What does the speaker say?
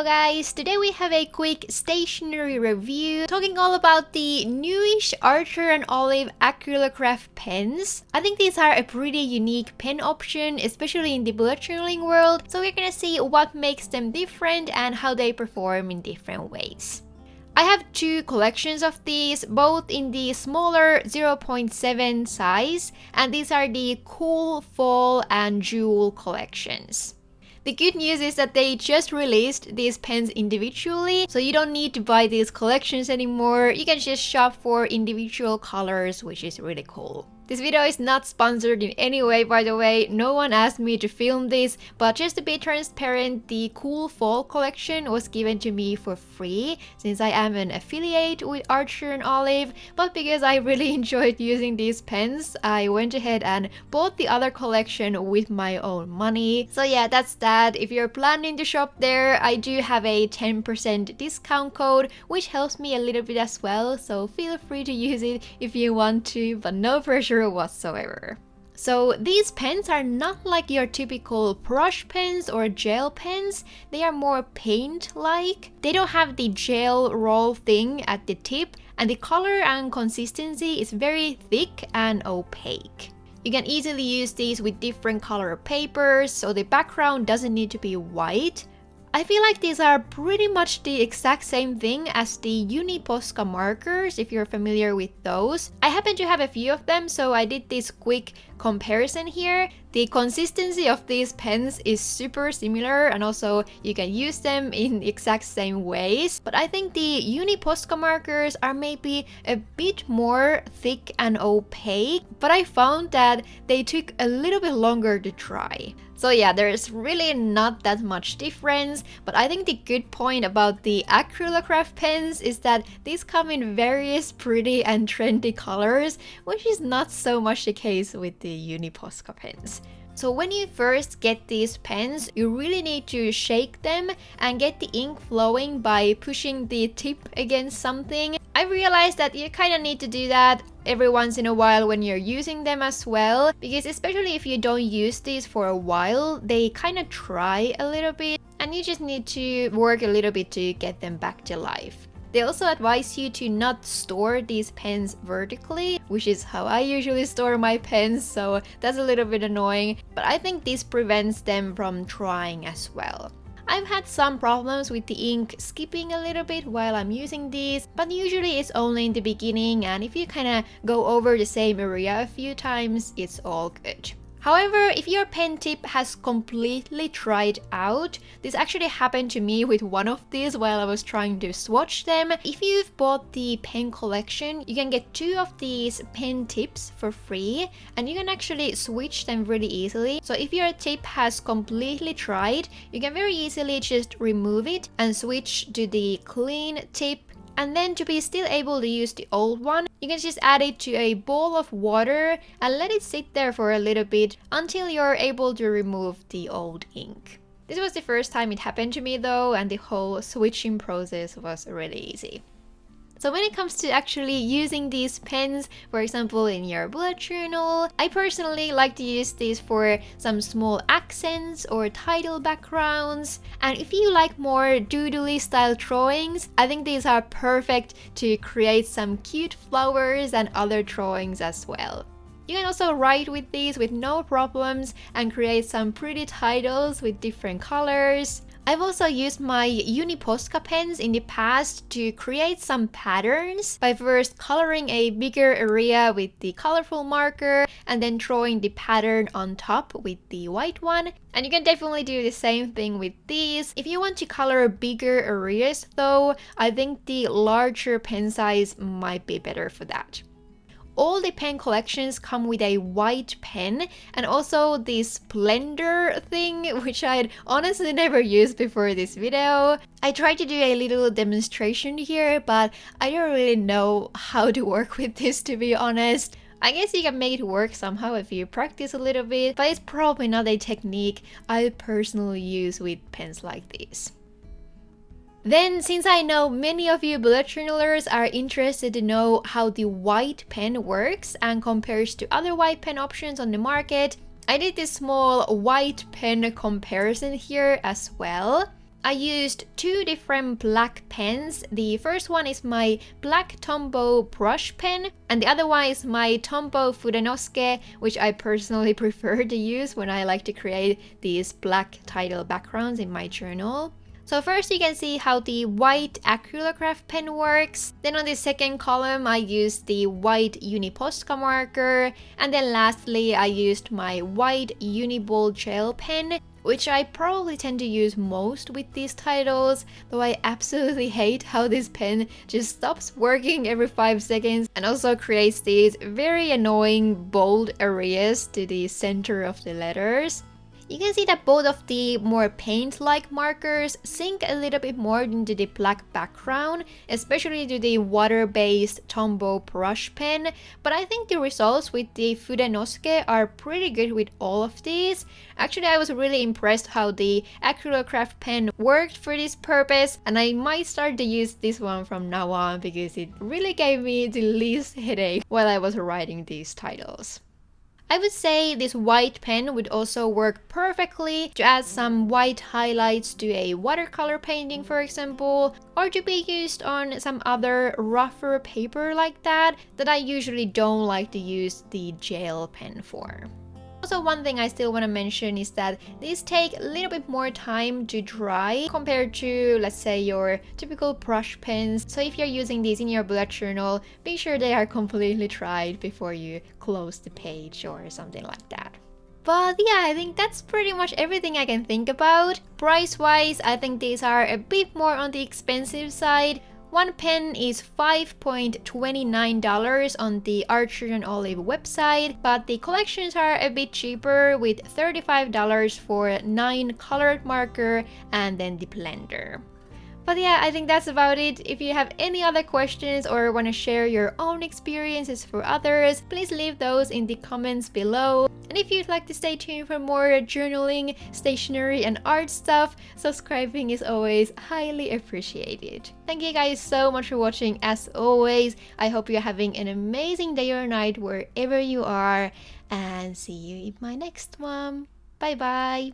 guys, today we have a quick stationery review talking all about the newish Archer&Olive Acrylograph pens. I think these are a pretty unique pen option, especially in the bullet journaling world, so we're gonna see what makes them different and how they perform in different ways. I have two collections of these, both in the smaller 0.7 size, and these are the Cool Fall and Jewel collections. The good news is that they just released these pens individually, so you don't need to buy these collections anymore. You can just shop for individual colors, which is really cool. This video is not sponsored in any way, by the way. No one asked me to film this, but just to be transparent, the Cool Fall collection was given to me for free since I am an affiliate with Archer&Olive, but because I really enjoyed using these pens, I went ahead and bought the other collection with my own money. So yeah, that's that. If you're planning to shop there, I do have a 10% discount code, which helps me a little bit as well, so feel free to use it if you want to, but no pressure whatsoever. So these pens are not like your typical brush pens or gel pens. They are more paint-like. They don't have the gel roll thing at the tip, and the color and consistency is very thick and opaque. You can easily use these with different color papers, so the background doesn't need to be white. I feel like these are pretty much the exact same thing as the Uni Posca markers, if you're familiar with those. I happen to have a few of them, so I did this quick comparison here. The consistency of these pens is super similar, and also you can use them in the exact same ways. But I think the Uni Posca markers are maybe a bit more thick and opaque, but I found that they took a little bit longer to dry. So yeah, there's really not that much difference, but I think the good point about the Acrylograph pens is that these come in various pretty and trendy colors, which is not so much the case with the Uni Posca pens. So when you first get these pens, you really need to shake them and get the ink flowing by pushing the tip against something. I realized that you kind of need to do that every once in a while when you're using them as well, because especially if you don't use these for a while, they kind of dry a little bit, and you just need to work a little bit to get them back to life. They also advise you to not store these pens vertically, which is how I usually store my pens, so that's a little bit annoying, but I think this prevents them from drying as well. I've had some problems with the ink skipping a little bit while I'm using these, but usually it's only in the beginning, and if you kind of go over the same area a few times, it's all good. However, if your pen tip has completely dried out, this actually happened to me with one of these while I was trying to swatch them. If you've bought the pen collection, you can get 2 of these pen tips for free, and you can actually switch them really easily. So if your tip has completely dried, you can very easily just remove it and switch to the clean tip. And then to be still able to use the old one, you can just add it to a bowl of water and let it sit there for a little bit until you're able to remove the old ink. This was the first time it happened to me though, and the whole switching process was really easy. So when it comes to actually using these pens, for example in your bullet journal, I personally like to use these for some small accents or title backgrounds. And if you like more doodly style drawings, I think these are perfect to create some cute flowers and other drawings as well. You can also write with these with no problems and create some pretty titles with different colors. I've also used my Uni Posca pens in the past to create some patterns by first coloring a bigger area with the colorful marker and then drawing the pattern on top with the white one. And you can definitely do the same thing with these. If you want to color bigger areas though, I think the larger pen size might be better for that. All the pen collections come with a white pen and also this blender thing, which I'd honestly never used before this video. I tried to do a little demonstration here, but I don't really know how to work with this, to be honest. I guess you can make it work somehow if you practice a little bit, but it's probably not a technique I personally use with pens like these. Then, since I know many of you bullet journalers are interested to know how the white pen works and compares to other white pen options on the market, I did this small white pen comparison here as well. I used two different black pens. The first one is my black Tombow brush pen, and the other one is my Tombow Fudenosuke, which I personally prefer to use when I like to create these black title backgrounds in my journal. So first you can see how the white Acrylograph pen works. Then on the second column I used the white Uni Posca marker. And then lastly I used my white Uni gel pen, which I probably tend to use most with these titles, though I absolutely hate how this pen just stops working every 5 seconds and also creates these very annoying bold areas to the center of the letters. You can see that both of the more paint-like markers sink a little bit more into the black background, especially to the water-based Tombow brush pen, but I think the results with the Fudenosuke are pretty good with all of these. Actually, I was really impressed how the Acrylograph pen worked for this purpose, and I might start to use this one from now on because it really gave me the least headache while I was writing these titles. I would say this white pen would also work perfectly to add some white highlights to a watercolor painting, for example, or to be used on some other rougher paper like that I usually don't like to use the gel pen for. Also, one thing I still want to mention is that these take a little bit more time to dry compared to, let's say, your typical brush pens. So if you're using these in your bullet journal, be sure they are completely dried before you close the page or something like that. But yeah, I think that's pretty much everything I can think about. Price-wise, I think these are a bit more on the expensive side. One pen is $5.29 on the Archer&Olive website, but the collections are a bit cheaper with $35 for 9 colored marker and then the blender. But yeah, I think that's about it. If you have any other questions or want to share your own experiences for others, please leave those in the comments below. And if you'd like to stay tuned for more journaling, stationery and art stuff, subscribing is always highly appreciated. Thank you guys so much for watching as always. I hope you're having an amazing day or night wherever you are, and see you in my next one. Bye bye!